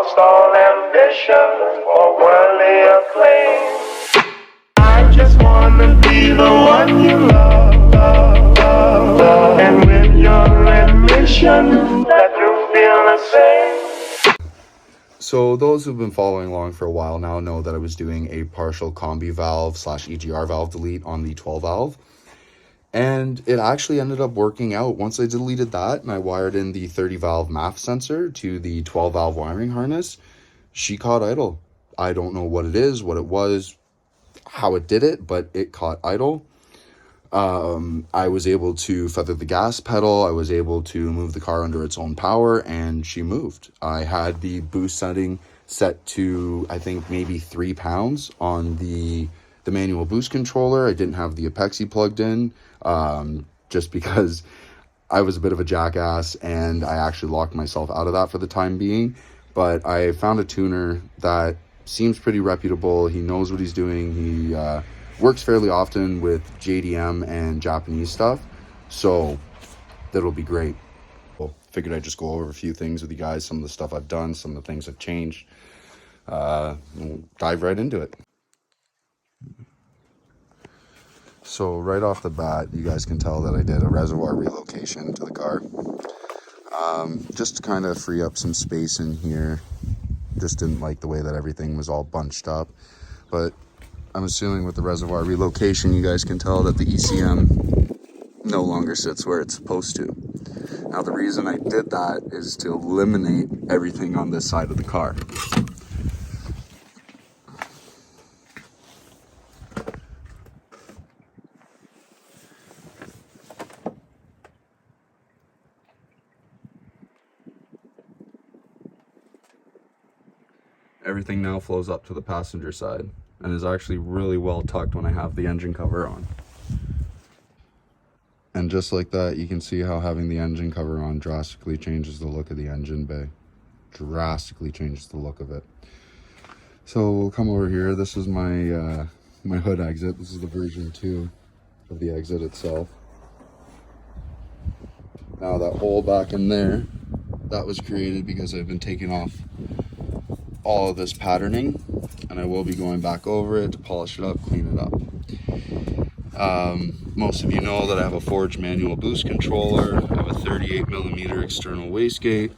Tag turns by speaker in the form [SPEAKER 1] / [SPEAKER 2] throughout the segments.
[SPEAKER 1] lost all ambition for worldly acclaim. I just wanna be the one you love, love, love, love. And with your admission that you feel the same.
[SPEAKER 2] So those who've been following along for a while now know that I was doing a partial combi valve / EGR valve delete on the 12 valve. And it actually ended up working out. Once I deleted that and I wired in the 30 valve MAF sensor to the 12 valve wiring harness, she caught idle. I don't know what it is, what it was, how it did it, but it caught idle. I was able to feather the gas pedal. I was able to move the car under its own power, and she moved. I had the boost setting set to, I think, maybe 3 pounds on the manual boost controller. I didn't have the Apexi plugged in, just because I was a bit of a jackass and I actually locked myself out of that for the time being. But I found a tuner that seems pretty reputable. He knows what he's doing. He works fairly often with JDM and Japanese stuff, so that'll be great. Well, figured I'd just go over a few things with you guys, some of the stuff I've done, some of the things I've changed. We'll dive right into it. So right off the bat, you guys can tell that I did a reservoir relocation to the car, just to kind of free up some space in here. Just didn't like the way that everything was all bunched up, but I'm assuming with the reservoir relocation, you guys can tell that the ECM no longer sits where it's supposed to. Now, the reason I did that is to eliminate everything on this side of the car. Everything now flows up to the passenger side and is actually really well tucked when I have the engine cover on. And just like that, you can see how having the engine cover on drastically changes the look of the engine bay. Drastically changes the look of it. So we'll come over here. This is my my hood exit. This is the version 2 of the exit itself. Now that hole back in there, that was created because I've been taking off all of this patterning, and I will be going back over it to polish it up, clean it up. Most of you know that I have a Forge manual boost controller. I have a 38mm external wastegate,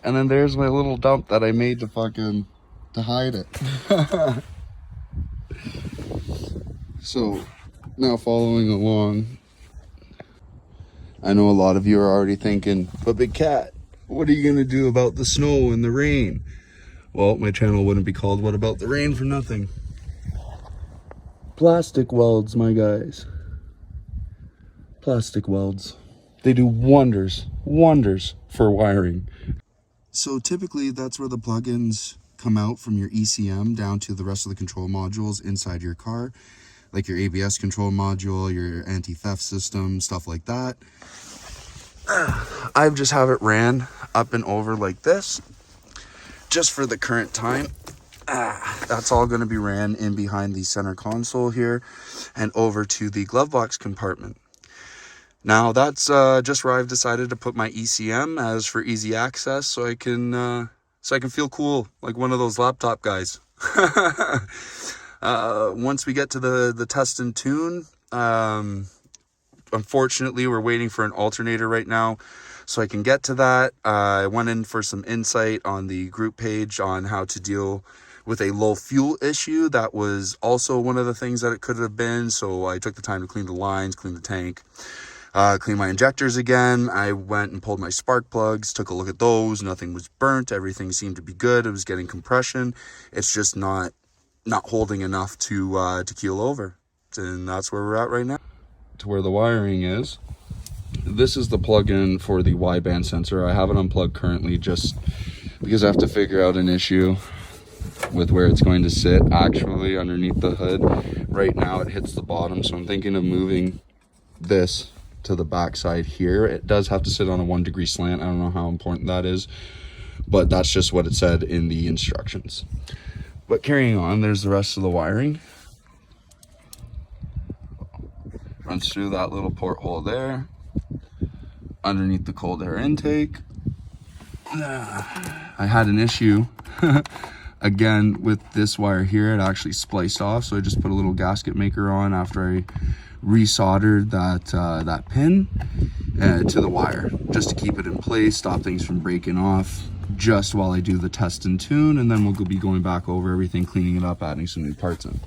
[SPEAKER 2] and then there's my little dump that I made to hide it. So now following along, I know a lot of you are already thinking, but Big Cat, what are you gonna do about the snow and the rain? Well, my channel wouldn't be called What About the Rain for nothing. Plastic welds, my guys. Plastic welds. They do wonders for wiring. So typically that's where the plugins come out from your ECM down to the rest of the control modules inside your car, like your ABS control module, your anti-theft system, stuff like that. I just have it ran up and over like this, just for the current time. That's all going to be ran in behind the center console here and over to the glove box compartment. Now that's just where I've decided to put my ECM as for easy access, so I can feel cool like one of those laptop guys. Once we get to the test and tune, unfortunately we're waiting for an alternator right now, so I can get to that. I went in for some insight on the group page on how to deal with a low fuel issue. That was also one of the things that it could have been. So I took the time to clean the lines, clean the tank, clean my injectors again. I went and pulled my spark plugs, took a look at those. Nothing was burnt. Everything seemed to be good. It was getting compression. It's just not holding enough to keel over. And that's where we're at right now. To where the wiring is. This is the plug-in for the wideband sensor. I have it unplugged currently just because I have to figure out an issue with where it's going to sit actually underneath the hood. Right now it hits the bottom, so I'm thinking of moving this to the back side here. It does have to sit on a 1 degree slant. I don't know how important that is, but that's just what it said in the instructions. But carrying on, there's the rest of the wiring. Runs through that little porthole there, underneath the cold air intake. I had an issue again with this wire here. It actually spliced off, so I just put a little gasket maker on after I resoldered that pin to the wire, just to keep it in place, stop things from breaking off, just while I do the test and tune, and then we'll be going back over everything, cleaning it up, adding some new parts in.